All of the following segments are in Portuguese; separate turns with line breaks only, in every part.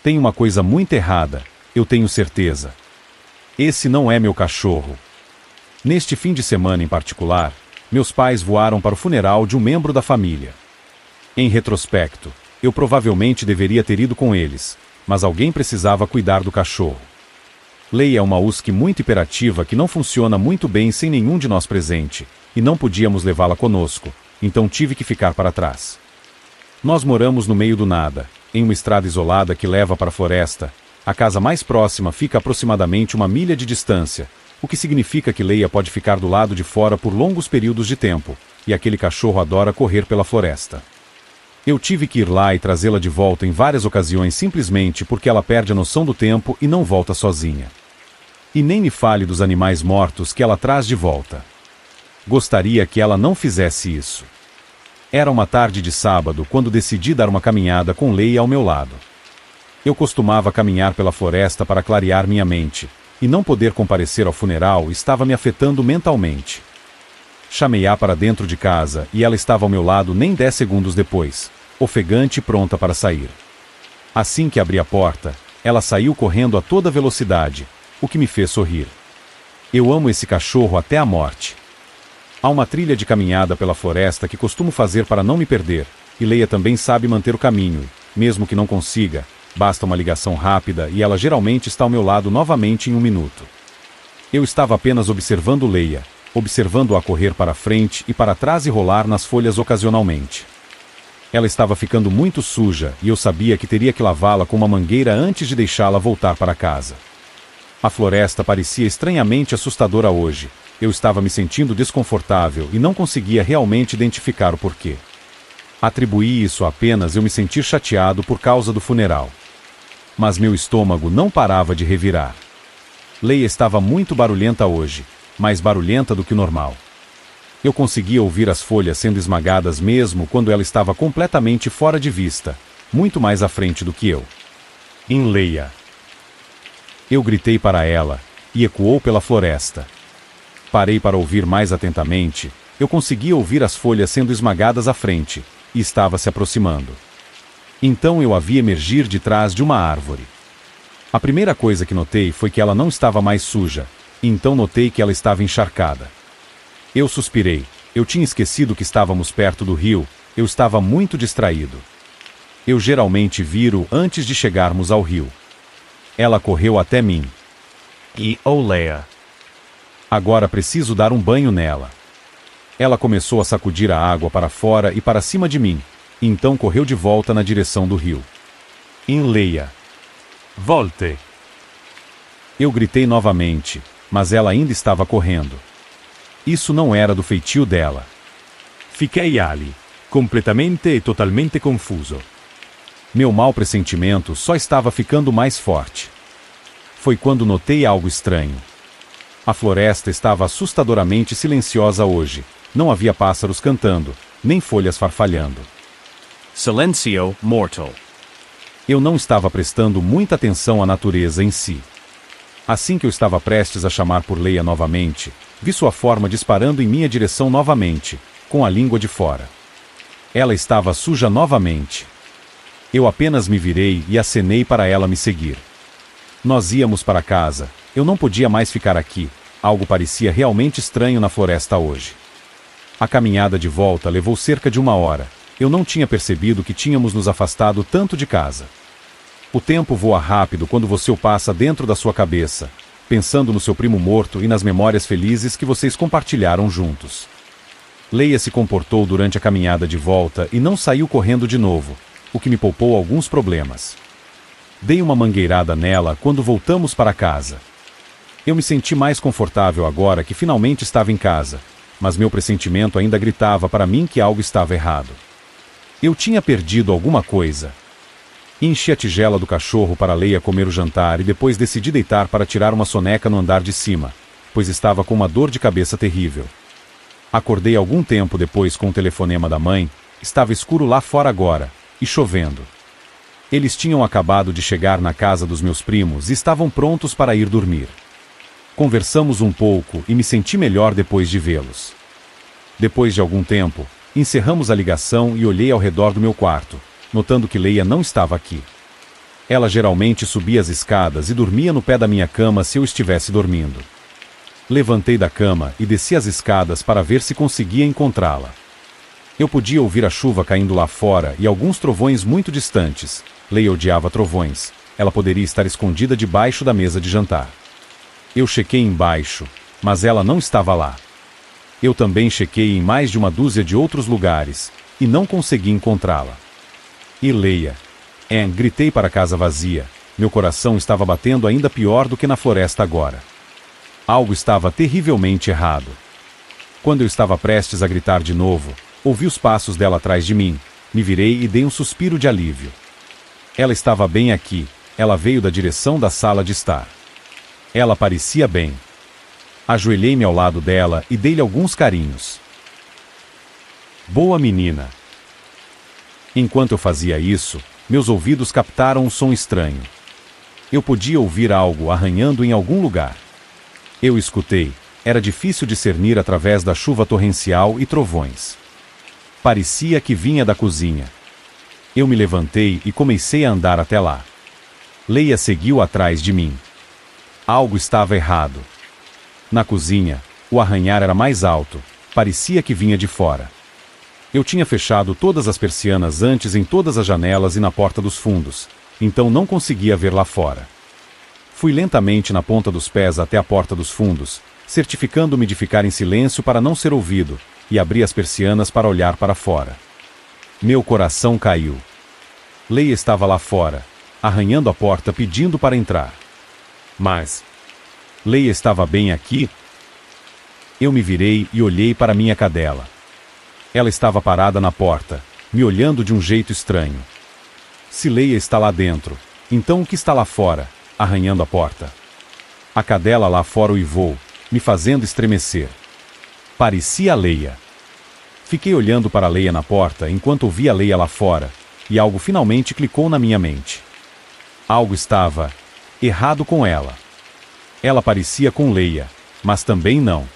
Tem uma coisa muito errada, eu tenho certeza. Esse não é meu cachorro. Neste fim de semana em particular, meus pais voaram para o funeral de um membro da família. Em retrospecto, eu provavelmente deveria ter ido com eles, mas alguém precisava cuidar do cachorro. Leia é uma husky muito hiperativa que não funciona muito bem sem nenhum de nós presente, e não podíamos levá-la conosco, então tive que ficar para trás. Nós moramos no meio do nada, em uma estrada isolada que leva para a floresta. A casa mais próxima fica a aproximadamente 1 milha de distância, o que significa que Leia pode ficar do lado de fora por longos períodos de tempo, e aquele cachorro adora correr pela floresta. Eu tive que ir lá e trazê-la de volta em várias ocasiões simplesmente porque ela perde a noção do tempo e não volta sozinha. E nem me fale dos animais mortos que ela traz de volta. Gostaria que ela não fizesse isso. Era uma tarde de sábado quando decidi dar uma caminhada com Leia ao meu lado. Eu costumava caminhar pela floresta para clarear minha mente, e não poder comparecer ao funeral estava me afetando mentalmente. Chamei-a para dentro de casa e ela estava ao meu lado nem 10 segundos depois, ofegante e pronta para sair. Assim que abri a porta, ela saiu correndo a toda velocidade, o que me fez sorrir. Eu amo esse cachorro até a morte. Há uma trilha de caminhada pela floresta que costumo fazer para não me perder, e Leia também sabe manter o caminho, mesmo que não consiga, basta uma ligação rápida e ela geralmente está ao meu lado novamente em 1 minuto. Eu estava apenas observando Leia, observando-a correr para frente e para trás e rolar nas folhas ocasionalmente. Ela estava ficando muito suja e eu sabia que teria que lavá-la com uma mangueira antes de deixá-la voltar para casa. A floresta parecia estranhamente assustadora hoje. Eu estava me sentindo desconfortável e não conseguia realmente identificar o porquê. Atribuí isso a apenas eu me sentir chateado por causa do funeral. Mas meu estômago não parava de revirar. Leia estava muito barulhenta hoje, mais barulhenta do que o normal. Eu conseguia ouvir as folhas sendo esmagadas mesmo quando ela estava completamente fora de vista, muito mais à frente do que eu. Em Leia. Eu gritei para ela, e ecoou pela floresta. Parei para ouvir mais atentamente, eu conseguia ouvir as folhas sendo esmagadas à frente, e estava se aproximando. Então eu a vi emergir de trás de uma árvore. A primeira coisa que notei foi que ela não estava mais suja, e então notei que ela estava encharcada. Eu suspirei, eu tinha esquecido que estávamos perto do rio, eu estava muito distraído. Eu geralmente viro antes de chegarmos ao rio. Ela correu até mim. Leia. Agora preciso dar um banho nela. Ela começou a sacudir a água para fora e para cima de mim, e então correu de volta na direção do rio. Leia. Volte. Eu gritei novamente, mas ela ainda estava correndo. Isso não era do feitio dela. Fiquei ali, completamente e totalmente confuso. Meu mau pressentimento só estava ficando mais forte. Foi quando notei algo estranho. A floresta estava assustadoramente silenciosa hoje. Não havia pássaros cantando, nem folhas farfalhando.
Silencio mortal.
Eu não estava prestando muita atenção à natureza em si. Assim que eu estava prestes a chamar por Leia novamente, vi sua forma disparando em minha direção novamente, com a língua de fora. Ela estava suja novamente. Eu apenas me virei e acenei para ela me seguir. Nós íamos para casa, eu não podia mais ficar aqui, algo parecia realmente estranho na floresta hoje. A caminhada de volta levou cerca de 1 hora, eu não tinha percebido que tínhamos nos afastado tanto de casa. O tempo voa rápido quando você o passa dentro da sua cabeça, pensando no seu primo morto e nas memórias felizes que vocês compartilharam juntos. Leia se comportou durante a caminhada de volta e não saiu correndo de novo, o que me poupou alguns problemas. Dei uma mangueirada nela quando voltamos para casa. Eu me senti mais confortável agora que finalmente estava em casa, mas meu pressentimento ainda gritava para mim que algo estava errado. Eu tinha perdido alguma coisa. Enchi a tigela do cachorro para Leia comer o jantar e depois decidi deitar para tirar uma soneca no andar de cima, pois estava com uma dor de cabeça terrível. Acordei algum tempo depois com o telefonema da mãe, estava escuro lá fora agora, e chovendo. Eles tinham acabado de chegar na casa dos meus primos e estavam prontos para ir dormir. Conversamos um pouco e me senti melhor depois de vê-los. Depois de algum tempo, encerramos a ligação e olhei ao redor do meu quarto, notando que Leia não estava aqui. Ela geralmente subia as escadas e dormia no pé da minha cama se eu estivesse dormindo. Levantei da cama e desci as escadas para ver se conseguia encontrá-la. Eu podia ouvir a chuva caindo lá fora e alguns trovões muito distantes. Leia odiava trovões. Ela poderia estar escondida debaixo da mesa de jantar. Eu chequei embaixo, mas ela não estava lá. Eu também chequei em mais de uma dúzia de outros lugares, e não consegui encontrá-la. E Leia. Gritei para a casa vazia. Meu coração estava batendo ainda pior do que na floresta agora. Algo estava terrivelmente errado. Quando eu estava prestes a gritar de novo, ouvi os passos dela atrás de mim, me virei e dei um suspiro de alívio. Ela estava bem aqui, ela veio da direção da sala de estar. Ela parecia bem. Ajoelhei-me ao lado dela e dei-lhe alguns carinhos. Boa menina. Enquanto eu fazia isso, meus ouvidos captaram um som estranho. Eu podia ouvir algo arranhando em algum lugar. Eu escutei, era difícil discernir através da chuva torrencial e trovões. Parecia que vinha da cozinha. Eu me levantei e comecei a andar até lá. Leia seguiu atrás de mim. Algo estava errado. Na cozinha, o arranhar era mais alto, parecia que vinha de fora. Eu tinha fechado todas as persianas antes em todas as janelas e na porta dos fundos, então não conseguia ver lá fora. Fui lentamente na ponta dos pés até a porta dos fundos, certificando-me de ficar em silêncio para não ser ouvido, e abri as persianas para olhar para fora. Meu coração caiu. Leia estava lá fora, arranhando a porta pedindo para entrar. Mas Leia estava bem aqui? Eu me virei e olhei para minha cadela. Ela estava parada na porta, me olhando de um jeito estranho. Se Leia está lá dentro, então o que está lá fora, arranhando a porta? A cadela lá fora uivou, me fazendo estremecer. Parecia Leia. Fiquei olhando para Leia na porta enquanto ouvia Leia lá fora, e algo finalmente clicou na minha mente. Algo estava errado com ela. Ela parecia com Leia, mas também não.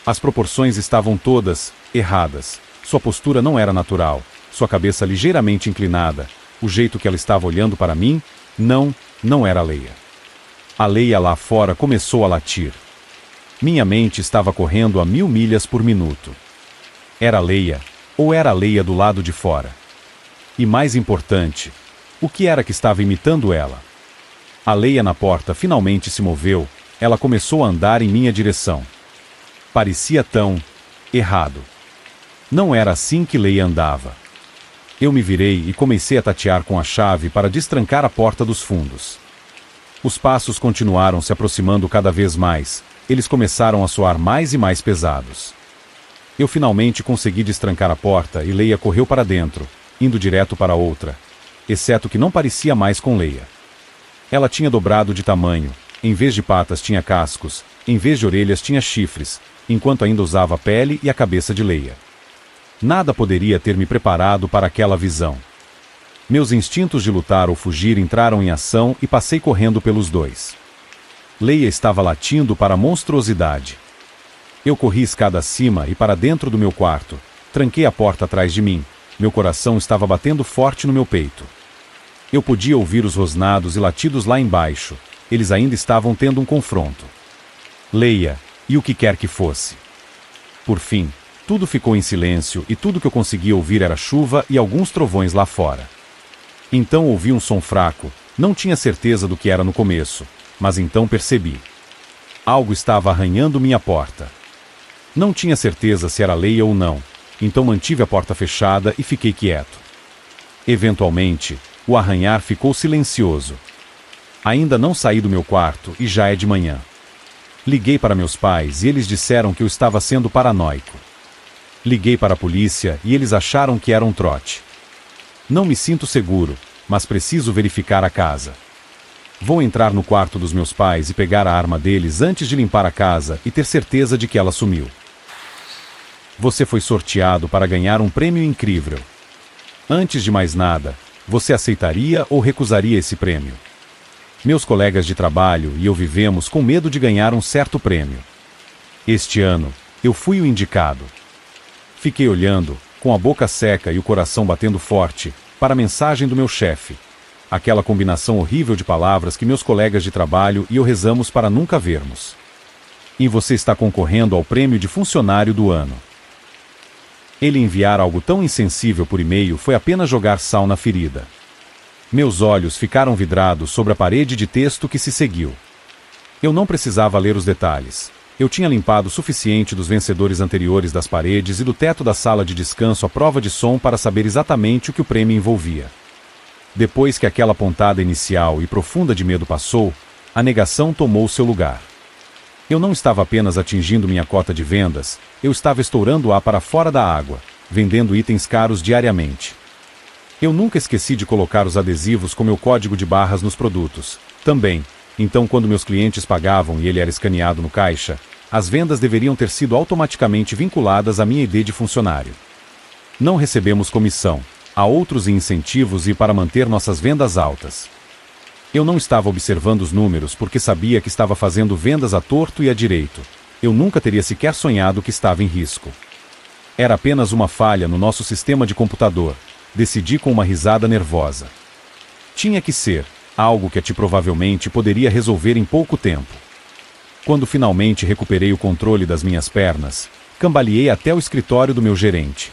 As proporções estavam todas erradas. Sua postura não era natural, sua cabeça ligeiramente inclinada, o jeito que ela estava olhando para mim, não era Leia. A Leia lá fora começou a latir. Minha mente estava correndo a 1000 milhas por minuto. Era Leia, ou era a Leia do lado de fora? E mais importante, o que era que estava imitando ela? A Leia na porta finalmente se moveu, ela começou a andar em minha direção. Parecia tão errado. Não era assim que Leia andava. Eu me virei e comecei a tatear com a chave para destrancar a porta dos fundos. Os passos continuaram se aproximando cada vez mais, eles começaram a soar mais e mais pesados. Eu finalmente consegui destrancar a porta e Leia correu para dentro, indo direto para outra, exceto que não parecia mais com Leia. Ela tinha dobrado de tamanho, em vez de patas tinha cascos, em vez de orelhas tinha chifres, enquanto ainda usava a pele e a cabeça de Leia. Nada poderia ter me preparado para aquela visão. Meus instintos de lutar ou fugir entraram em ação e passei correndo pelos dois. Leia estava latindo para a monstruosidade. Eu corri escada acima e para dentro do meu quarto, tranquei a porta atrás de mim, meu coração estava batendo forte no meu peito. Eu podia ouvir os rosnados e latidos lá embaixo, eles ainda estavam tendo um confronto. Leia, e o que quer que fosse. Por fim, tudo ficou em silêncio e tudo que eu conseguia ouvir era chuva e alguns trovões lá fora. Então ouvi um som fraco, não tinha certeza do que era no começo, mas então percebi. Algo estava arranhando minha porta. Não tinha certeza se era Leia ou não, então mantive a porta fechada e fiquei quieto. Eventualmente, o arranhar ficou silencioso. Ainda não saí do meu quarto e já é de manhã. Liguei para meus pais e eles disseram que eu estava sendo paranoico. Liguei para a polícia e eles acharam que era um trote. Não me sinto seguro, mas preciso verificar a casa. Vou entrar no quarto dos meus pais e pegar a arma deles antes de limpar a casa e ter certeza de que ela sumiu. Você foi sorteado para ganhar um prêmio incrível. Antes de mais nada, você aceitaria ou recusaria esse prêmio? Meus colegas de trabalho e eu vivemos com medo de ganhar um certo prêmio. Este ano, eu fui o indicado. Fiquei olhando, com a boca seca e o coração batendo forte, para a mensagem do meu chefe. aquela combinação horrível de palavras que meus colegas de trabalho e eu rezamos para nunca vermos. E você está concorrendo ao prêmio de funcionário do ano. Ele enviar algo tão insensível por e-mail foi apenas jogar sal na ferida. Meus olhos ficaram vidrados sobre a parede de texto que se seguiu. Eu não precisava ler os detalhes. Eu tinha limpado o suficiente dos vencedores anteriores das paredes e do teto da sala de descanso à prova de som para saber exatamente o que o prêmio envolvia. Depois que aquela pontada inicial e profunda de medo passou, a negação tomou seu lugar. Eu não estava apenas atingindo minha cota de vendas, eu estava estourando-a para fora da água, vendendo itens caros diariamente. Eu nunca esqueci de colocar os adesivos com meu código de barras nos produtos. Também, então quando meus clientes pagavam e ele era escaneado no caixa, as vendas deveriam ter sido automaticamente vinculadas à minha ID de funcionário. Não recebemos comissão, há outros incentivos e para manter nossas vendas altas. Eu não estava observando os números porque sabia que estava fazendo vendas à torto e à direito. Eu nunca teria sequer sonhado que estava em risco. Era apenas uma falha no nosso sistema de computador. Decidi com uma risada nervosa. Tinha que ser algo que a ti provavelmente poderia resolver em pouco tempo. Quando finalmente recuperei o controle das minhas pernas, cambaleei até o escritório do meu gerente.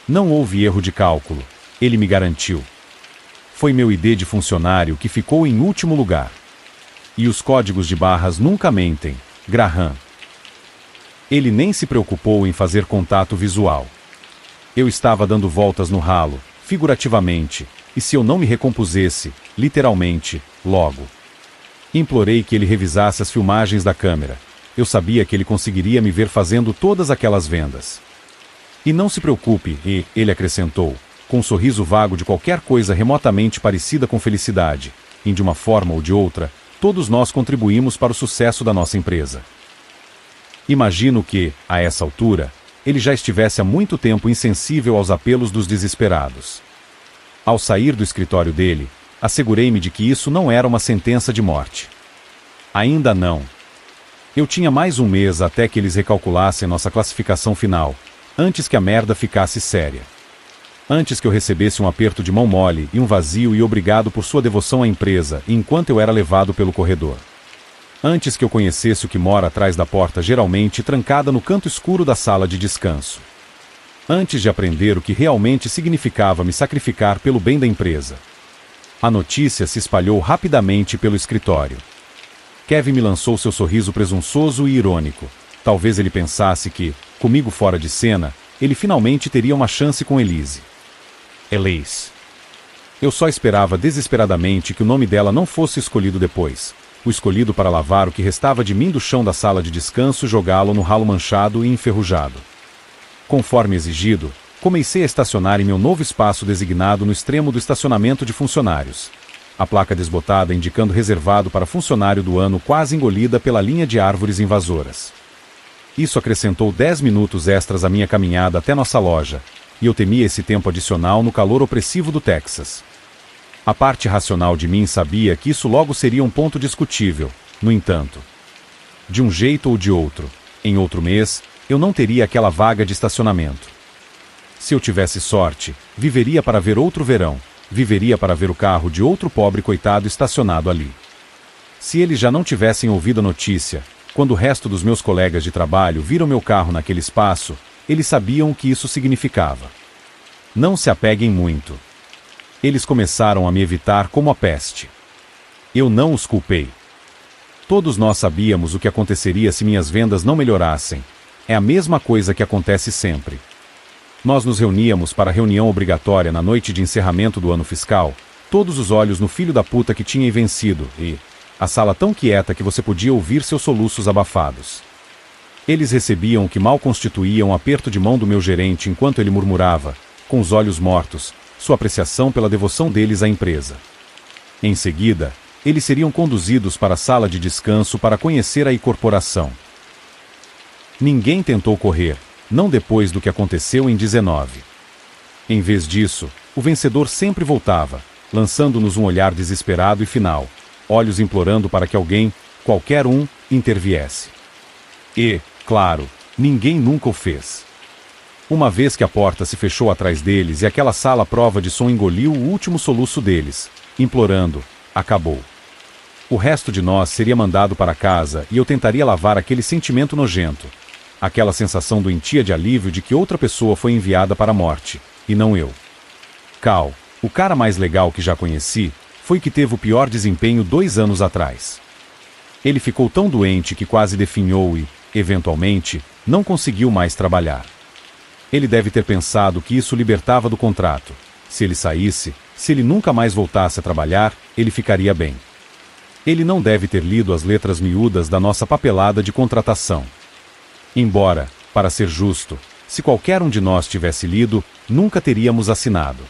Não houve erro de cálculo, ele me garantiu. Foi meu ID de funcionário que ficou em último lugar. E os códigos de barras nunca mentem, Graham. Ele nem se preocupou em fazer contato visual. Eu estava dando voltas no ralo, figurativamente, e se eu não me recompusesse, literalmente, logo. Implorei que ele revisasse as filmagens da câmera. Eu sabia que ele conseguiria me ver fazendo todas aquelas vendas. E não se preocupe, ele acrescentou, com um sorriso vago de qualquer coisa remotamente parecida com felicidade, e de uma forma ou de outra, todos nós contribuímos para o sucesso da nossa empresa. Imagino que, a essa altura, ele já estivesse há muito tempo insensível aos apelos dos desesperados. Ao sair do escritório dele, assegurei-me de que isso não era uma sentença de morte. Ainda não. Eu tinha mais um mês até que eles recalculassem nossa classificação final, antes que a merda ficasse séria. Antes que eu recebesse um aperto de mão mole e um vazio e obrigado por sua devoção à empresa enquanto eu era levado pelo corredor. Antes que eu conhecesse o que mora atrás da porta geralmente trancada no canto escuro da sala de descanso. Antes de aprender o que realmente significava me sacrificar pelo bem da empresa. A notícia se espalhou rapidamente pelo escritório. Kevin me lançou seu sorriso presunçoso e irônico. Talvez ele pensasse que, comigo fora de cena, ele finalmente teria uma chance com Elise. Elise. Eu só esperava desesperadamente que o nome dela não fosse escolhido depois. O escolhido para lavar o que restava de mim do chão da sala de descanso e jogá-lo no ralo manchado e enferrujado. Conforme exigido, comecei a estacionar em meu novo espaço designado no extremo do estacionamento de funcionários. A placa desbotada indicando reservado para funcionário do ano quase engolida pela linha de árvores invasoras. Isso acrescentou 10 minutos extras à minha caminhada até nossa loja, e eu temia esse tempo adicional no calor opressivo do Texas. A parte racional de mim sabia que isso logo seria um ponto discutível, no entanto. De um jeito ou de outro, em outro mês, eu não teria aquela vaga de estacionamento. Se eu tivesse sorte, viveria para ver outro verão, viveria para ver o carro de outro pobre coitado estacionado ali. Se eles já não tivessem ouvido a notícia, quando o resto dos meus colegas de trabalho viram meu carro naquele espaço, eles sabiam o que isso significava. Não se apeguem muito. Eles começaram a me evitar como a peste. Eu não os culpei. Todos nós sabíamos o que aconteceria se minhas vendas não melhorassem. É a mesma coisa que acontece sempre. Nós nos reuníamos para a reunião obrigatória na noite de encerramento do ano fiscal, todos os olhos no filho da puta que tinha vencido, e a sala tão quieta que você podia ouvir seus soluços abafados. Eles recebiam o que mal constituía um aperto de mão do meu gerente enquanto ele murmurava, com os olhos mortos, sua apreciação pela devoção deles à empresa. Em seguida, eles seriam conduzidos para a sala de descanso para conhecer a corporação. Ninguém tentou correr, não depois do que aconteceu em 19. Em vez disso, o vencedor sempre voltava, lançando-nos um olhar desesperado e final, olhos implorando para que alguém, qualquer um, interviesse. E, claro, ninguém nunca o fez. Uma vez que a porta se fechou atrás deles e aquela sala à prova de som engoliu o último soluço deles, implorando: acabou. O resto de nós seria mandado para casa e eu tentaria lavar aquele sentimento nojento. Aquela sensação doentia de alívio de que outra pessoa foi enviada para a morte, e não eu. Cal, o cara mais legal que já conheci, foi que teve o pior desempenho 2 anos atrás. Ele ficou tão doente que quase definhou e, eventualmente, não conseguiu mais trabalhar. Ele deve ter pensado que isso o libertava do contrato. Se ele saísse, se ele nunca mais voltasse a trabalhar, ele ficaria bem. Ele não deve ter lido as letras miúdas da nossa papelada de contratação. Embora, para ser justo, se qualquer um de nós tivesse lido, nunca teríamos assinado.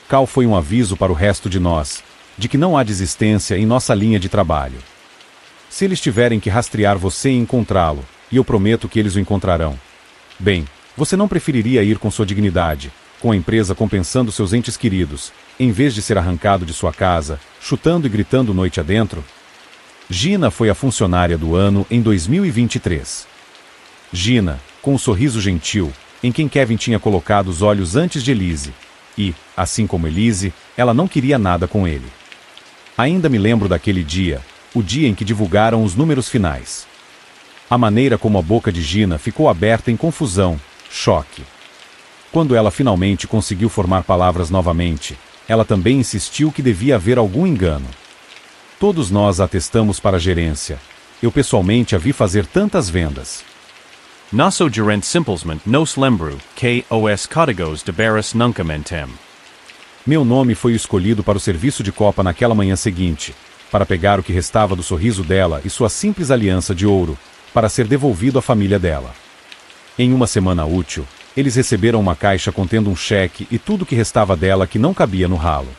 Cal foi um aviso para o resto de nós, de que não há desistência em nossa linha de trabalho. Se eles tiverem que rastrear você e encontrá-lo, e eu prometo que eles o encontrarão, bem, você não preferiria ir com sua dignidade, com a empresa compensando seus entes queridos, em vez de ser arrancado de sua casa, chutando e gritando noite adentro? Gina foi a funcionária do ano em 2023. Gina, com um sorriso gentil, em quem Kevin tinha colocado os olhos antes de Elise, e, assim como Elise, ela não queria nada com ele. Ainda me lembro daquele dia, o dia em que divulgaram os números finais. A maneira como a boca de Gina ficou aberta em confusão, choque. Quando ela finalmente conseguiu formar palavras novamente, ela também insistiu que devia haver algum engano. Todos nós a atestamos para a gerência. Eu pessoalmente a vi fazer tantas vendas.
Nosso gerente simplesmente nos lembro que os códigos de barras nunca mentem.
Meu nome foi escolhido para o serviço de copa naquela manhã seguinte, para pegar o que restava do sorriso dela e sua simples aliança de ouro, para ser devolvido à família dela. Em uma semana útil, eles receberam uma caixa contendo um cheque e tudo o que restava dela que não cabia no ralo.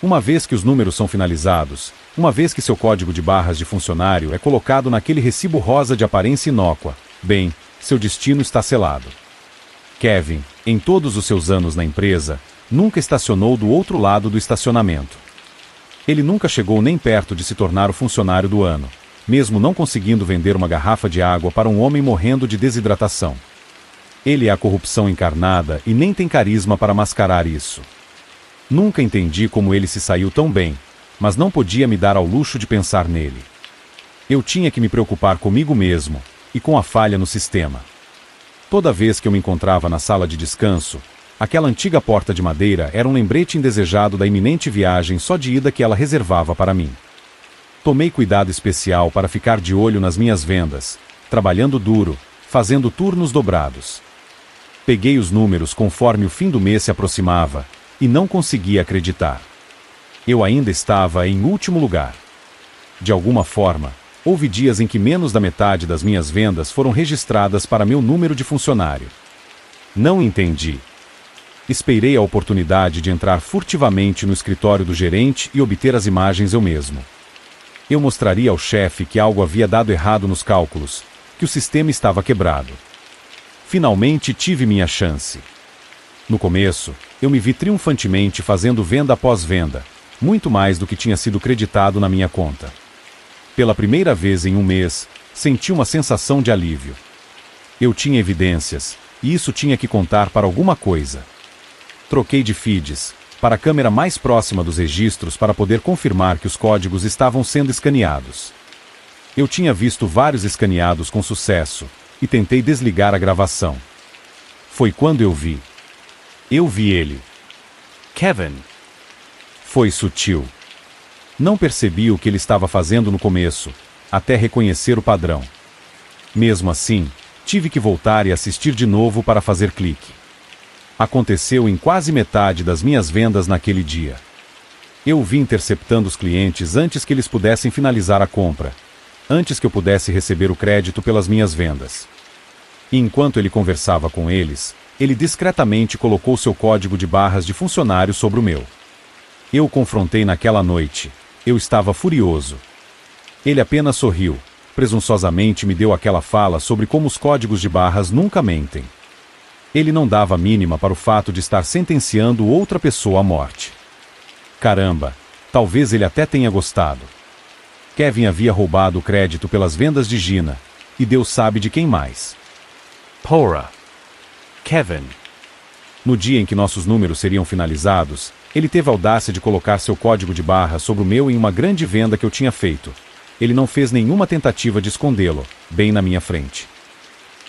Uma vez que os números são finalizados, uma vez que seu código de barras de funcionário é colocado naquele recibo rosa de aparência inócua, bem, seu destino está selado. Kevin, em todos os seus anos na empresa, nunca estacionou do outro lado do estacionamento. Ele nunca chegou nem perto de se tornar o funcionário do ano, mesmo não conseguindo vender uma garrafa de água para um homem morrendo de desidratação. Ele é a corrupção encarnada e nem tem carisma para mascarar isso. Nunca entendi como ele se saiu tão bem, mas não podia me dar ao luxo de pensar nele. Eu tinha que me preocupar comigo mesmo e com a falha no sistema. Toda vez que eu me encontrava na sala de descanso, aquela antiga porta de madeira era um lembrete indesejado da iminente viagem só de ida que ela reservava para mim. Tomei cuidado especial para ficar de olho nas minhas vendas, trabalhando duro, fazendo turnos dobrados. Peguei os números conforme o fim do mês se aproximava, e não conseguia acreditar. Eu ainda estava em último lugar. De alguma forma, houve dias em que menos da metade das minhas vendas foram registradas para meu número de funcionário. Não entendi. Esperei a oportunidade de entrar furtivamente no escritório do gerente e obter as imagens eu mesmo. Eu mostraria ao chefe que algo havia dado errado nos cálculos, que o sistema estava quebrado. Finalmente tive minha chance. No começo, eu me vi triunfantemente fazendo venda após venda, muito mais do que tinha sido creditado na minha conta. Pela primeira vez em um mês, senti uma sensação de alívio. Eu tinha evidências, e isso tinha que contar para alguma coisa. Troquei de feeds para a câmera mais próxima dos registros para poder confirmar que os códigos estavam sendo escaneados. Eu tinha visto vários escaneados com sucesso, e tentei desligar a gravação. Foi quando eu vi. Eu vi ele.
Kevin.
Foi sutil. Não percebi o que ele estava fazendo no começo, até reconhecer o padrão. Mesmo assim, tive que voltar e assistir de novo para fazer clique. Aconteceu em quase metade das minhas vendas naquele dia. Eu o vi interceptando os clientes antes que eles pudessem finalizar a compra, antes que eu pudesse receber o crédito pelas minhas vendas. E enquanto ele conversava com eles, ele discretamente colocou seu código de barras de funcionário sobre o meu. Eu o confrontei naquela noite. Eu estava furioso. Ele apenas sorriu, presunçosamente me deu aquela fala sobre como os códigos de barras nunca mentem. Ele não dava mínima para o fato de estar sentenciando outra pessoa à morte. Caramba, talvez ele até tenha gostado. Kevin havia roubado o crédito pelas vendas de Gina, e Deus sabe de quem mais.
Porra. Kevin.
No dia em que nossos números seriam finalizados, Ele teve a audácia de colocar seu código de barra sobre o meu em uma grande venda que eu tinha feito. Ele não fez nenhuma tentativa de escondê-lo, bem na minha frente.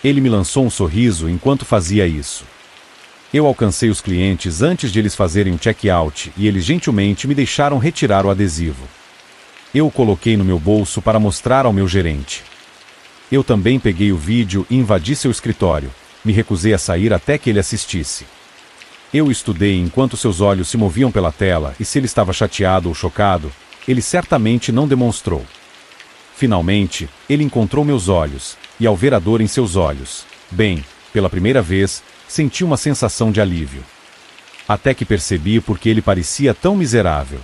Ele me lançou um sorriso enquanto fazia isso. Eu alcancei os clientes antes de eles fazerem um check-out e eles gentilmente me deixaram retirar o adesivo. Eu o coloquei no meu bolso para mostrar ao meu gerente. Eu também peguei o vídeo e invadi seu escritório. Me recusei a sair até que ele assistisse. Eu o estudei enquanto seus olhos se moviam pela tela e se ele estava chateado ou chocado, ele certamente não demonstrou. Finalmente, ele encontrou meus olhos, e ao ver a dor em seus olhos, bem, pela primeira vez, senti uma sensação de alívio. Até que percebi por que ele parecia tão miserável.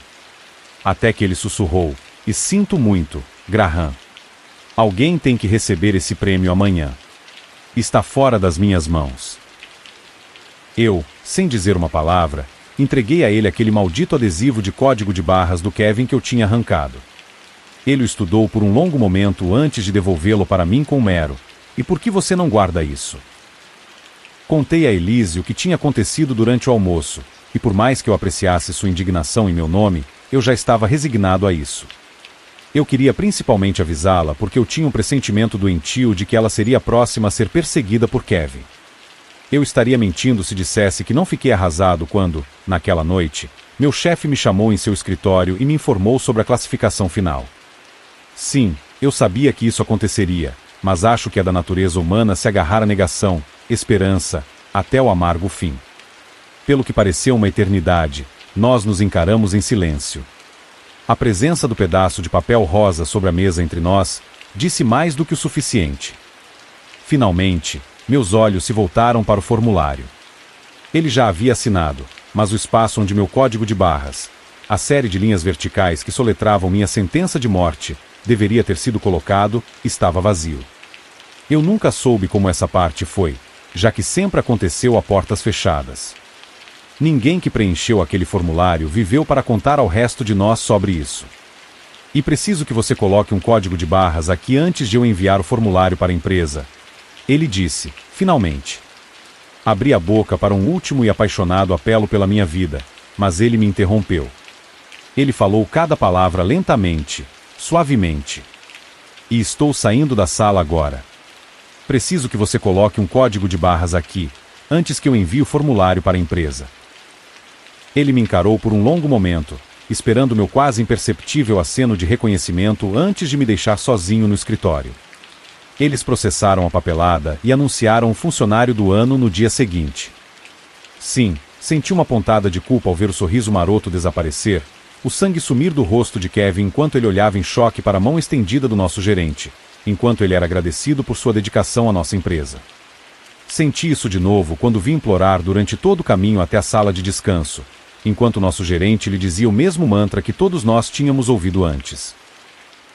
Até que ele sussurrou, e sinto muito, Graham. Alguém tem que receber esse prêmio amanhã. Está fora das minhas mãos. Eu, sem dizer uma palavra, entreguei a ele aquele maldito adesivo de código de barras do Kevin que eu tinha arrancado. Ele o estudou por um longo momento antes de devolvê-lo para mim com mero. E por que você não guarda isso? Contei a Elise o que tinha acontecido durante o almoço, e por mais que eu apreciasse sua indignação em meu nome, eu já estava resignado a isso. Eu queria principalmente avisá-la porque eu tinha um pressentimento doentio de que ela seria a próxima a ser perseguida por Kevin. Eu estaria mentindo se dissesse que não fiquei arrasado quando, naquela noite, meu chefe me chamou em seu escritório e me informou sobre a classificação final. Sim, eu sabia que isso aconteceria, mas acho que é da natureza humana se agarrar à negação, esperança, até o amargo fim. Pelo que pareceu uma eternidade, nós nos encaramos em silêncio. A presença do pedaço de papel rosa sobre a mesa entre nós disse mais do que o suficiente. Finalmente, meus olhos se voltaram para o formulário. Ele já havia assinado, mas o espaço onde meu código de barras, a série de linhas verticais que soletravam minha sentença de morte, deveria ter sido colocado, estava vazio. Eu nunca soube como essa parte foi, já que sempre aconteceu a portas fechadas. Ninguém que preencheu aquele formulário viveu para contar ao resto de nós sobre isso. E preciso que você coloque um código de barras aqui antes de eu enviar o formulário para a empresa. Ele disse, finalmente. Abri a boca para um último e apaixonado apelo pela minha vida, mas ele me interrompeu. Ele falou cada palavra lentamente, suavemente. E estou saindo da sala agora. Preciso que você coloque um código de barras aqui, antes que eu envie o formulário para a empresa. Ele me encarou por um longo momento, esperando meu quase imperceptível aceno de reconhecimento antes de me deixar sozinho no escritório. Eles processaram a papelada e anunciaram o funcionário do ano no dia seguinte. Sim, senti uma pontada de culpa ao ver o sorriso maroto desaparecer, o sangue sumir do rosto de Kevin enquanto ele olhava em choque para a mão estendida do nosso gerente, enquanto ele era agradecido por sua dedicação à nossa empresa. Senti isso de novo quando vi implorar durante todo o caminho até a sala de descanso, enquanto nosso gerente lhe dizia o mesmo mantra que todos nós tínhamos ouvido antes.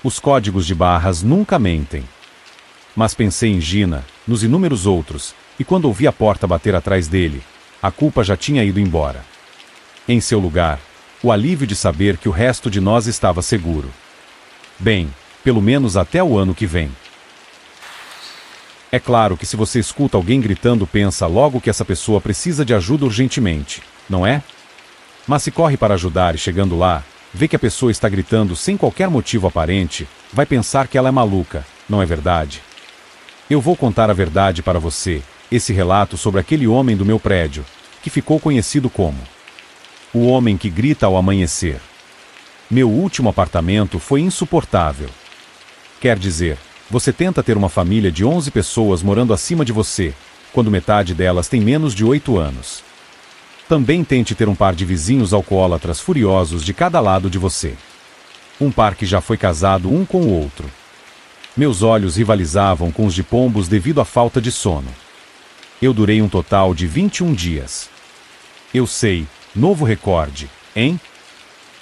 Os códigos de barras nunca mentem. Mas pensei em Gina, nos inúmeros outros, e quando ouvi a porta bater atrás dele, a culpa já tinha ido embora. Em seu lugar, o alívio de saber que o resto de nós estava seguro. Bem, pelo menos até o ano que vem. É claro que se você escuta alguém gritando, pensa logo que essa pessoa precisa de ajuda urgentemente, não é? Mas se corre para ajudar e chegando lá, vê que a pessoa está gritando sem qualquer motivo aparente, vai pensar que ela é maluca, não é verdade? Eu vou contar a verdade para você, esse relato sobre aquele homem do meu prédio, que ficou conhecido como o homem que grita ao amanhecer. Meu último apartamento foi insuportável. Quer dizer, você tenta ter uma família de 11 pessoas morando acima de você, quando metade delas tem menos de 8 anos. Também tente ter um par de vizinhos alcoólatras furiosos de cada lado de você. Um par que já foi casado um com o outro. Meus olhos rivalizavam com os de pombos devido à falta de sono. Eu durei um total de 21 dias. Eu sei, novo recorde, hein?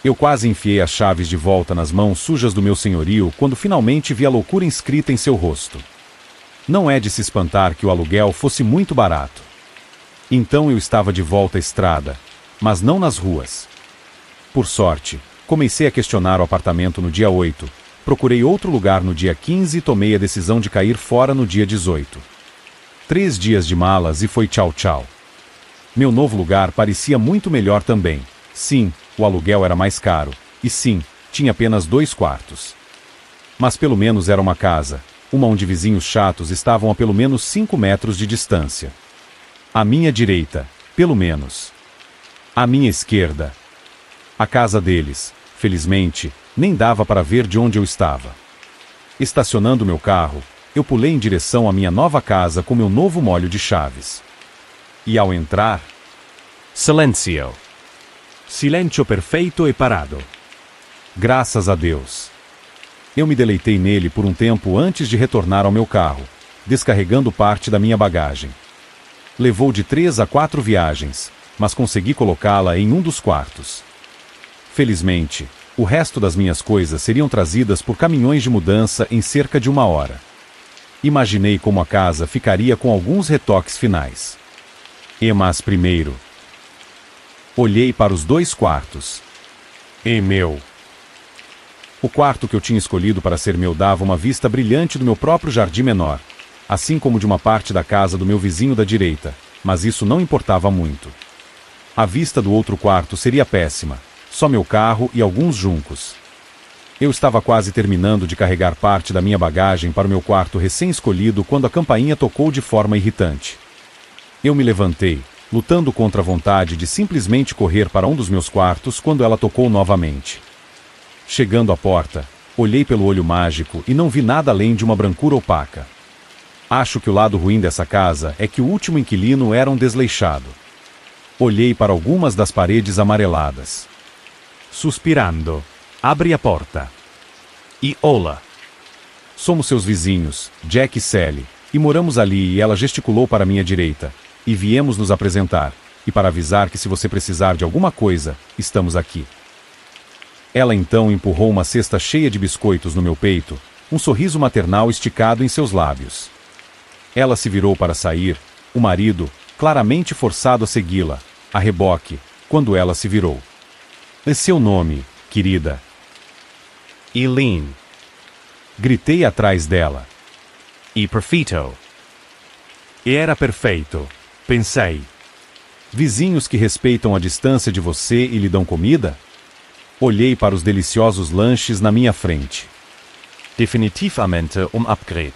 Eu quase enfiei as chaves de volta nas mãos sujas do meu senhorio quando finalmente vi a loucura inscrita em seu rosto. Não é de se espantar que o aluguel fosse muito barato. Então eu estava de volta à estrada, mas não nas ruas. Por sorte, comecei a questionar o apartamento no dia 8, procurei outro lugar no dia 15 e tomei a decisão de cair fora no dia 18. 3 dias de malas e foi tchau tchau. Meu novo lugar parecia muito melhor também, Sim, o aluguel era mais caro, e sim, tinha apenas 2 quartos. Mas pelo menos era uma casa, uma onde vizinhos chatos estavam a pelo menos 5 metros de distância. À minha direita, pelo menos. À minha esquerda. A casa deles, felizmente, nem dava para ver de onde eu estava. Estacionando meu carro, eu pulei em direção à minha nova casa com meu novo molho de chaves. E ao entrar...
Silêncio.
Silêncio perfeito e parado.
Graças a Deus. Eu me deleitei nele por um tempo antes de retornar ao meu carro, descarregando parte da minha bagagem. Levou de 3 a 4 viagens, mas consegui colocá-la em um dos quartos. Felizmente, o resto das minhas coisas seriam trazidas por caminhões de mudança em cerca de 1 hora. Imaginei como a casa ficaria com alguns retoques finais. Mas primeiro... olhei para os 2 quartos.
E meu.
O quarto que eu tinha escolhido para ser meu dava uma vista brilhante do meu próprio jardim menor, assim como de uma parte da casa do meu vizinho da direita, mas isso não importava muito. A vista do outro quarto seria péssima, só meu carro e alguns juncos. Eu estava quase terminando de carregar parte da minha bagagem para o meu quarto recém-escolhido quando a campainha tocou de forma irritante. Eu me levantei, lutando contra a vontade de simplesmente correr para um dos meus quartos quando ela tocou novamente. Chegando à porta, olhei pelo olho mágico e não vi nada além de uma brancura opaca. Acho que o lado ruim dessa casa é que o último inquilino era um desleixado. Olhei para algumas das paredes amareladas.
Suspirando, abre a porta.
E olá.
Somos seus vizinhos, Jack e Sally, e moramos ali e ela gesticulou para minha direita. E viemos nos apresentar, e para avisar que se você precisar de alguma coisa, estamos aqui. Ela então empurrou uma cesta cheia de biscoitos no meu peito, um sorriso maternal esticado em seus lábios. Ela se virou para sair, o marido, claramente forçado a segui-la, a reboque, quando ela se virou. É seu nome, querida.
Eileen.
Gritei atrás dela.
E perfeito.
E era perfeito, pensei.
Vizinhos que respeitam a distância de você e lhe dão comida? Olhei para os deliciosos lanches na minha frente.
Definitivamente upgrade.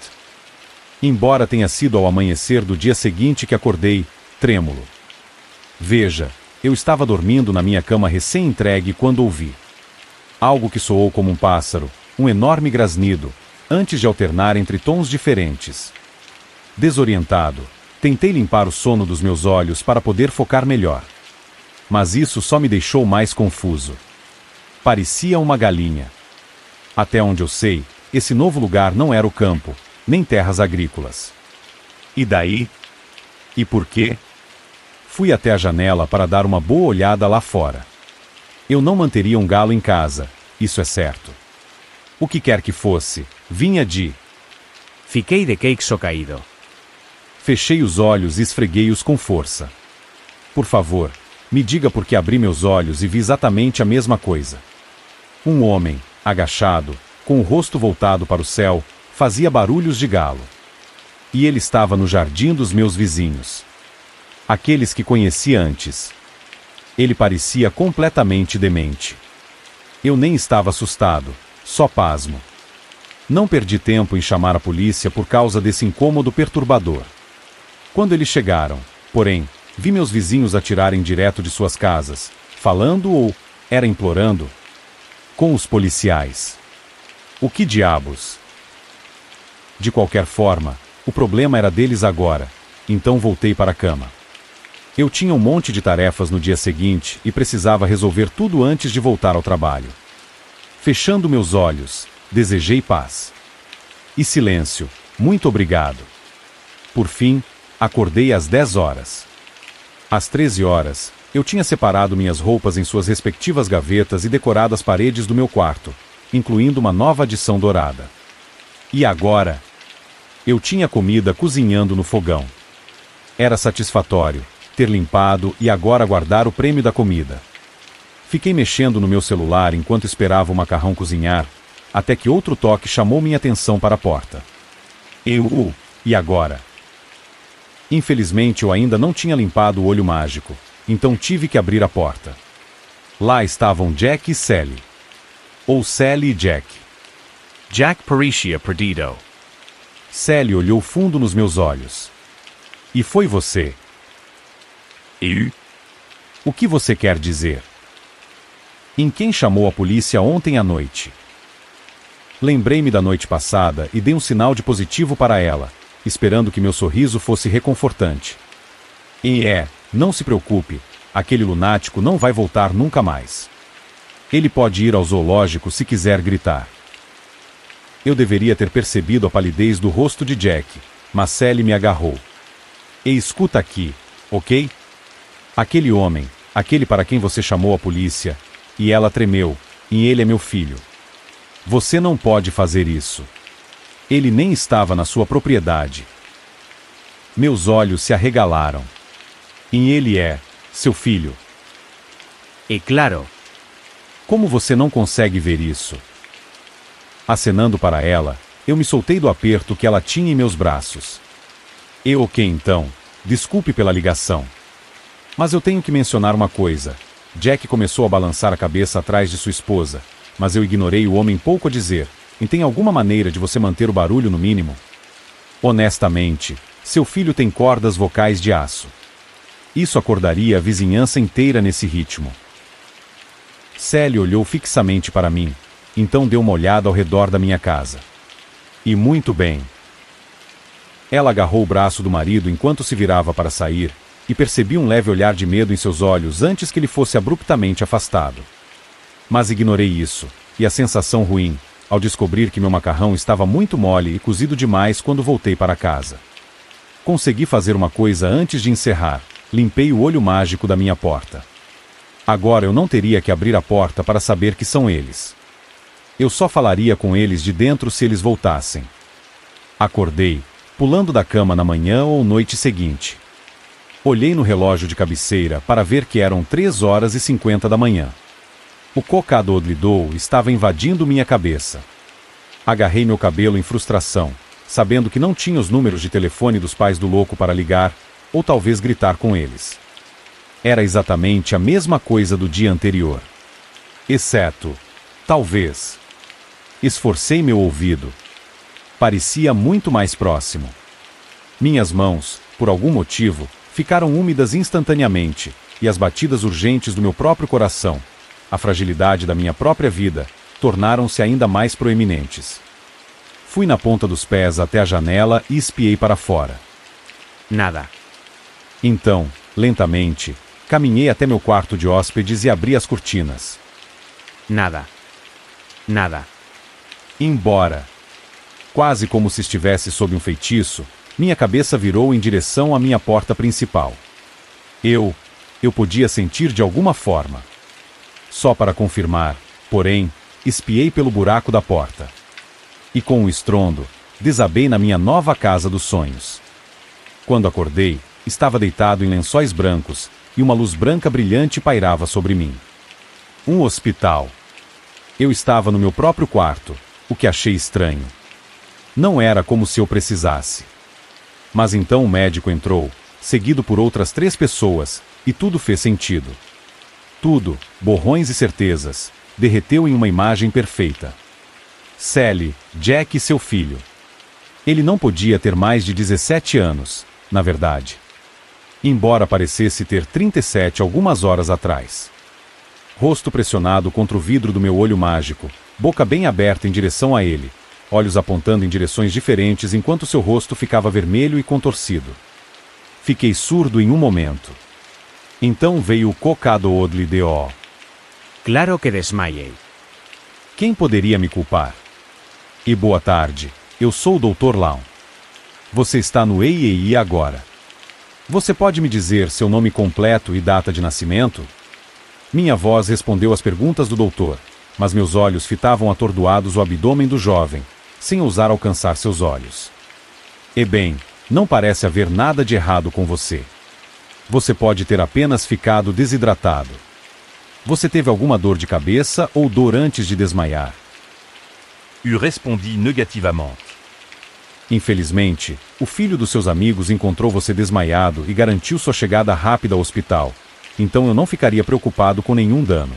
Embora tenha sido ao amanhecer do dia seguinte que acordei, trêmulo. Veja, eu estava dormindo na minha cama recém-entregue quando ouvi algo que soou como um pássaro, um enorme grasnido, antes de alternar entre tons diferentes. Desorientado, tentei limpar o sono dos meus olhos para poder focar melhor. Mas isso só me deixou mais confuso. Parecia uma galinha. Até onde eu sei, esse novo lugar não era o campo, nem terras agrícolas.
E daí?
E por quê? Fui até a janela para dar uma boa olhada lá fora. Eu não manteria um galo em casa, isso é certo. O que quer que fosse, vinha de...
Fiquei de queixo caído.
Fechei os olhos e esfreguei-os com força. Por favor, me diga por que abri meus olhos e vi exatamente a mesma coisa. Um homem, agachado, com o rosto voltado para o céu, fazia barulhos de galo. E ele estava no jardim dos meus vizinhos. Aqueles que conheci antes. Ele parecia completamente demente. Eu nem estava assustado, só pasmo. Não perdi tempo em chamar a polícia por causa desse incômodo perturbador. Quando eles chegaram, porém, vi meus vizinhos atirarem direto de suas casas, falando ou, era implorando, com os policiais. O que diabos? De qualquer forma, o problema era deles agora, então voltei para a cama. Eu tinha um monte de tarefas no dia seguinte e precisava resolver tudo antes de voltar ao trabalho. Fechando meus olhos, desejei paz. E silêncio, muito obrigado. Por fim, acordei às 10 horas. Às 13 horas, eu tinha separado minhas roupas em suas respectivas gavetas e decorado as paredes do meu quarto, incluindo uma nova adição dourada. E agora? Eu tinha comida cozinhando no fogão. Era satisfatório ter limpado e agora guardar o prêmio da comida. Fiquei mexendo no meu celular enquanto esperava o macarrão cozinhar, até que outro toque chamou minha atenção para a porta. E agora? Infelizmente eu ainda não tinha limpado o olho mágico, então tive que abrir a porta. Lá estavam Jack e Sally. Ou Sally e Jack.
Jack parecia perdido.
Sally olhou fundo nos meus olhos. E foi você.
Eu?
O que você quer dizer? Em quem chamou a polícia ontem à noite? Lembrei-me da noite passada e dei um sinal de positivo para ela, esperando que meu sorriso fosse reconfortante. Não se preocupe, aquele lunático não vai voltar nunca mais. Ele pode ir ao zoológico se quiser gritar. Eu deveria ter percebido a palidez do rosto de Jack, mas Sally me agarrou. E escuta aqui, ok? Aquele homem, aquele para quem você chamou a polícia, e ela tremeu, e ele é meu filho. Você não pode fazer isso. Ele nem estava na sua propriedade. Meus olhos se arregalaram. E ele é seu filho.
E claro.
Como você não consegue ver isso? Acenando para ela, eu me soltei do aperto que ela tinha em meus braços. Ok então, desculpe pela ligação. Mas eu tenho que mencionar uma coisa. Jack começou a balançar a cabeça atrás de sua esposa, mas eu ignorei o homem pouco a dizer. E tem alguma maneira de você manter o barulho no mínimo? Honestamente, seu filho tem cordas vocais de aço. Isso acordaria a vizinhança inteira nesse ritmo. Sally olhou fixamente para mim, então deu uma olhada ao redor da minha casa. E muito bem. Ela agarrou o braço do marido enquanto se virava para sair, e percebi um leve olhar de medo em seus olhos antes que ele fosse abruptamente afastado. Mas ignorei isso, e a sensação ruim, ao descobrir que meu macarrão estava muito mole e cozido demais quando voltei para casa. Consegui fazer uma coisa antes de encerrar, limpei o olho mágico da minha porta. Agora eu não teria que abrir a porta para saber que são eles. Eu só falaria com eles de dentro se eles voltassem. Acordei, pulando da cama na manhã ou noite seguinte. Olhei no relógio de cabeceira para ver que eram 3h50 da manhã. O cocadodlidou estava invadindo minha cabeça. Agarrei meu cabelo em frustração, sabendo que não tinha os números de telefone dos pais do louco para ligar, ou talvez gritar com eles. Era exatamente a mesma coisa do dia anterior. Exceto, talvez. Esforcei meu ouvido. Parecia muito mais próximo. Minhas mãos, por algum motivo, ficaram úmidas instantaneamente, e as batidas urgentes do meu próprio coração, a fragilidade da minha própria vida, tornaram-se ainda mais proeminentes. Fui na ponta dos pés até a janela e espiei para fora.
Nada.
Então, lentamente, caminhei até meu quarto de hóspedes e abri as cortinas.
Nada. Nada.
Embora. Quase como se estivesse sob um feitiço, minha cabeça virou em direção à minha porta principal. Eu podia sentir de alguma forma. Só para confirmar, porém, espiei pelo buraco da porta. E com um estrondo, desabei na minha nova casa dos sonhos. Quando acordei, estava deitado em lençóis brancos, e uma luz branca brilhante pairava sobre mim. Um hospital. Eu estava no meu próprio quarto, o que achei estranho. Não era como se eu precisasse. Mas então o médico entrou, seguido por outras 3 pessoas, e tudo fez sentido. Tudo, borrões e certezas, derreteu em uma imagem perfeita. Sally, Jack e seu filho. Ele não podia ter mais de 17 anos, na verdade. Embora parecesse ter 37 algumas horas atrás. Rosto pressionado contra o vidro do meu olho mágico, boca bem aberta em direção a ele, olhos apontando em direções diferentes enquanto seu rosto ficava vermelho e contorcido. Fiquei surdo em um momento. Então veio o cocadodlideo.
Claro que desmaiei.
Quem poderia me culpar? E boa tarde, eu sou o Dr. Lawn. Você está no EIEI agora. Você pode me dizer seu nome completo e data de nascimento? Minha voz respondeu às perguntas do doutor, mas meus olhos fitavam atordoados o abdômen do jovem, sem ousar alcançar seus olhos. E bem, não parece haver nada de errado com você. Você pode ter apenas ficado desidratado. Você teve alguma dor de cabeça ou dor antes de desmaiar?
Eu respondi negativamente.
Infelizmente, o filho dos seus amigos encontrou você desmaiado e garantiu sua chegada rápida ao hospital, então eu não ficaria preocupado com nenhum dano.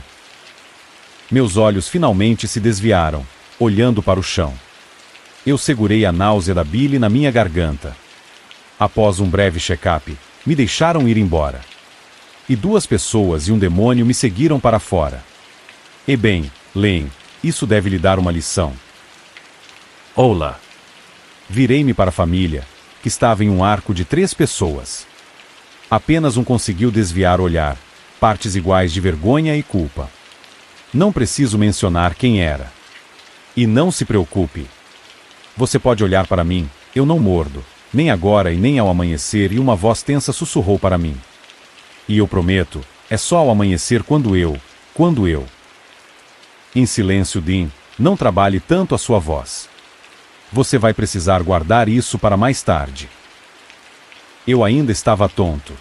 Meus olhos finalmente se desviaram, olhando para o chão. Eu segurei a náusea da bile na minha garganta. Após um breve check-up, me deixaram ir embora. E 2 pessoas e um demônio me seguiram para fora. E bem, Len, isso deve lhe dar uma lição.
Hola.
Virei-me para a família, que estava em um arco de 3 pessoas. Apenas um conseguiu desviar o olhar, partes iguais de vergonha e culpa. Não preciso mencionar quem era. E não se preocupe. Você pode olhar para mim, eu não mordo, nem agora e nem ao amanhecer, e uma voz tensa sussurrou para mim. E eu prometo, é só ao amanhecer quando eu... Em silêncio, Dean, não trabalhe tanto a sua voz. Você vai precisar guardar isso para mais tarde. Eu ainda estava tonto.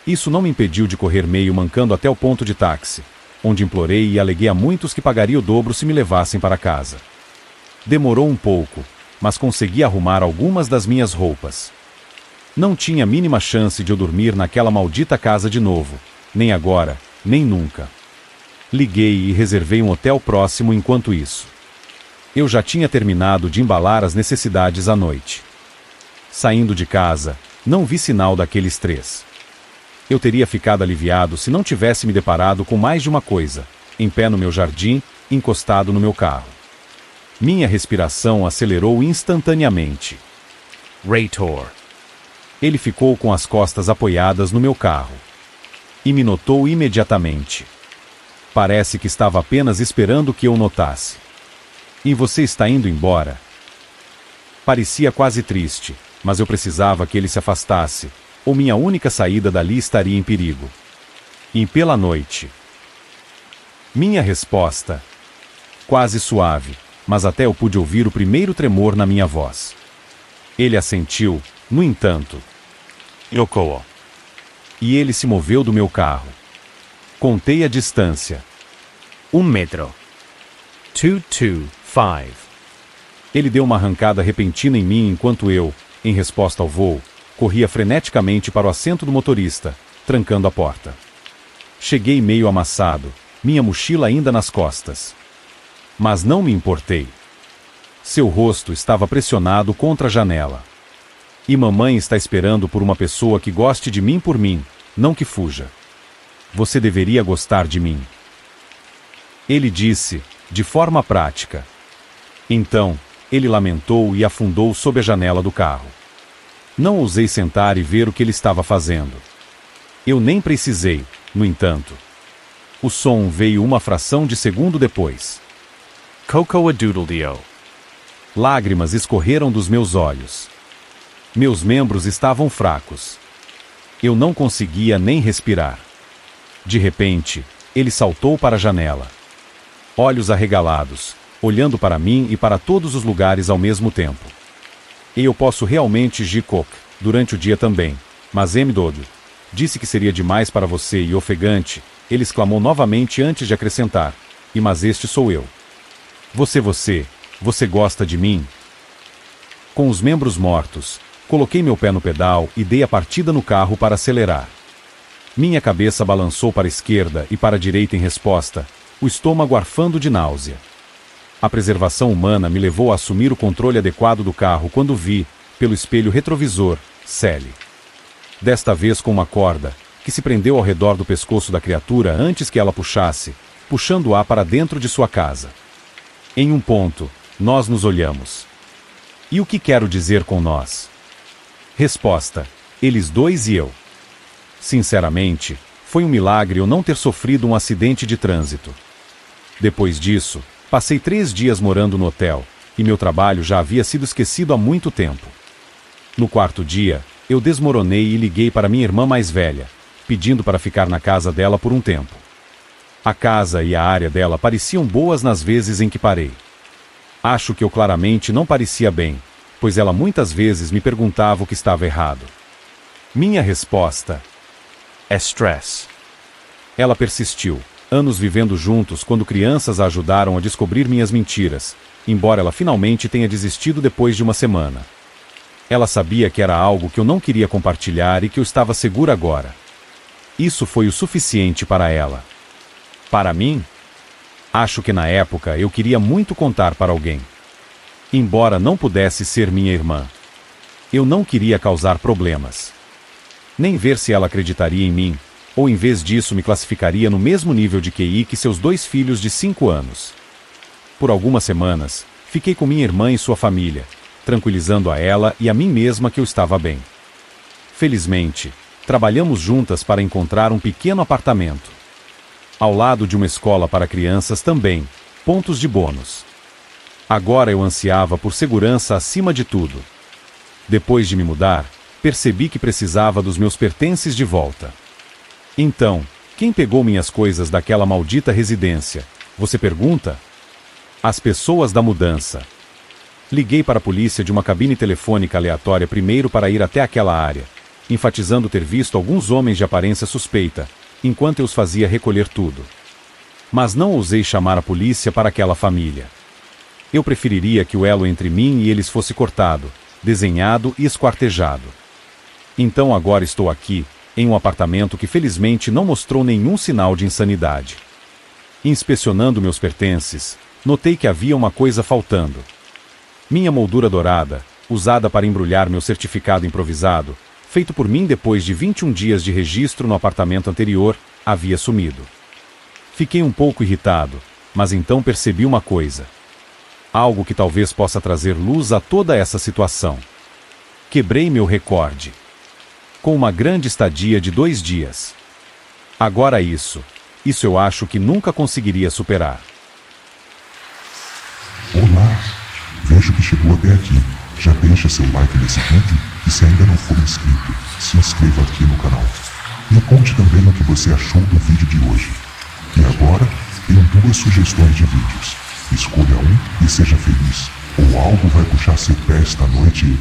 Isso não me impediu de correr meio mancando até o ponto de táxi, onde implorei e aleguei a muitos que pagaria o dobro se me levassem para casa. Demorou um pouco, mas consegui arrumar algumas das minhas roupas. Não tinha a mínima chance de eu dormir naquela maldita casa de novo, nem agora, nem nunca. Liguei e reservei um hotel próximo enquanto isso. Eu já tinha terminado de embalar as necessidades à noite. Saindo de casa, não vi sinal daqueles 3. Eu teria ficado aliviado se não tivesse me deparado com mais de uma coisa, em pé no meu jardim, encostado no meu carro. Minha respiração acelerou instantaneamente.
Raytor.
Ele ficou com as costas apoiadas no meu carro. E me notou imediatamente. Parece que estava apenas esperando que eu notasse. E você está indo embora? Parecia quase triste, mas eu precisava que ele se afastasse, ou minha única saída dali estaria em perigo. E pela noite. Minha resposta. Quase suave, mas até eu pude ouvir o primeiro tremor na minha voz. Ele assentiu, no entanto.
Yoko.
E ele se moveu do meu carro. Contei a distância.
1 metro.
225.
Ele deu uma arrancada repentina em mim enquanto eu, em resposta ao voo, corria freneticamente para o assento do motorista, trancando a porta. Cheguei meio amassado, minha mochila ainda nas costas. Mas não me importei. Seu rosto estava pressionado contra a janela. E mamãe está esperando por uma pessoa que goste de mim por mim, não que fuja. Você deveria gostar de mim. Ele disse, de forma prática. Então, ele lamentou e afundou sob a janela do carro. Não ousei sentar e ver o que ele estava fazendo. Eu nem precisei, no entanto. O som veio uma fração de segundo depois.
Cocoa-doodle-doo.
Lágrimas escorreram dos meus olhos. Meus membros estavam fracos. Eu não conseguia nem respirar. De repente, ele saltou para a janela. Olhos arregalados, olhando para mim e para todos os lugares ao mesmo tempo. E eu posso realmente G-Cock, durante o dia também, mas M-Dodo disse que seria demais para você e ofegante, ele exclamou novamente antes de acrescentar, e mas este sou eu. Você gosta de mim? Com os membros mortos, coloquei meu pé no pedal e dei a partida no carro para acelerar. Minha cabeça balançou para a esquerda e para a direita em resposta, o estômago arfando de náusea. A preservação humana me levou a assumir o controle adequado do carro quando vi, pelo espelho retrovisor, Sally. Desta vez com uma corda, que se prendeu ao redor do pescoço da criatura antes que ela puxasse, puxando-a para dentro de sua casa. Em um ponto, nós nos olhamos. E o que quero dizer com nós? Resposta: eles 2 e eu. Sinceramente, foi um milagre eu não ter sofrido um acidente de trânsito. Depois disso, passei 3 dias morando no hotel, e meu trabalho já havia sido esquecido há muito tempo. No 4º dia, eu desmoronei e liguei para minha irmã mais velha, pedindo para ficar na casa dela por um tempo. A casa e a área dela pareciam boas nas vezes em que parei. Acho que eu claramente não parecia bem, pois ela muitas vezes me perguntava o que estava errado. Minha resposta:
Stress.
Ela persistiu, anos vivendo juntos quando crianças a ajudaram a descobrir minhas mentiras, embora ela finalmente tenha desistido depois de uma semana. Ela sabia que era algo que eu não queria compartilhar e que eu estava segura agora. Isso foi o suficiente para ela. Para mim? Acho que na época eu queria muito contar para alguém. Embora não pudesse ser minha irmã. Eu não queria causar problemas. Nem ver se ela acreditaria em mim, ou em vez disso me classificaria no mesmo nível de QI que seus 2 filhos de 5 anos. Por algumas semanas, fiquei com minha irmã e sua família, tranquilizando a ela e a mim mesma que eu estava bem. Felizmente, trabalhamos juntas para encontrar um pequeno apartamento. Ao lado de uma escola para crianças também, pontos de bônus. Agora eu ansiava por segurança acima de tudo. Depois de me mudar, percebi que precisava dos meus pertences de volta. Então, quem pegou minhas coisas daquela maldita residência? Você pergunta? As pessoas da mudança. Liguei para a polícia de uma cabine telefônica aleatória primeiro para ir até aquela área, enfatizando ter visto alguns homens de aparência suspeita, enquanto eu os fazia recolher tudo. Mas não ousei chamar a polícia para aquela família. Eu preferiria que o elo entre mim e eles fosse cortado, desenhado e esquartejado. Então agora estou aqui, em um apartamento que felizmente não mostrou nenhum sinal de insanidade. Inspecionando meus pertences, notei que havia uma coisa faltando. Minha moldura dourada, usada para embrulhar meu certificado improvisado, feito por mim depois de 21 dias de registro no apartamento anterior, havia sumido. Fiquei um pouco irritado, mas então percebi uma coisa. Algo que talvez possa trazer luz a toda essa situação. Quebrei meu recorde. Com uma grande estadia de 2 dias. Agora isso eu acho que nunca conseguiria superar.
Olá, vejo que chegou até aqui. Já deixa seu like nesse vídeo e se ainda não for inscrito, se inscreva aqui no canal. Me conte também o que você achou do vídeo de hoje. E agora, tenho 2 sugestões de vídeos. Escolha um e seja feliz, ou algo vai puxar seu pé esta noite.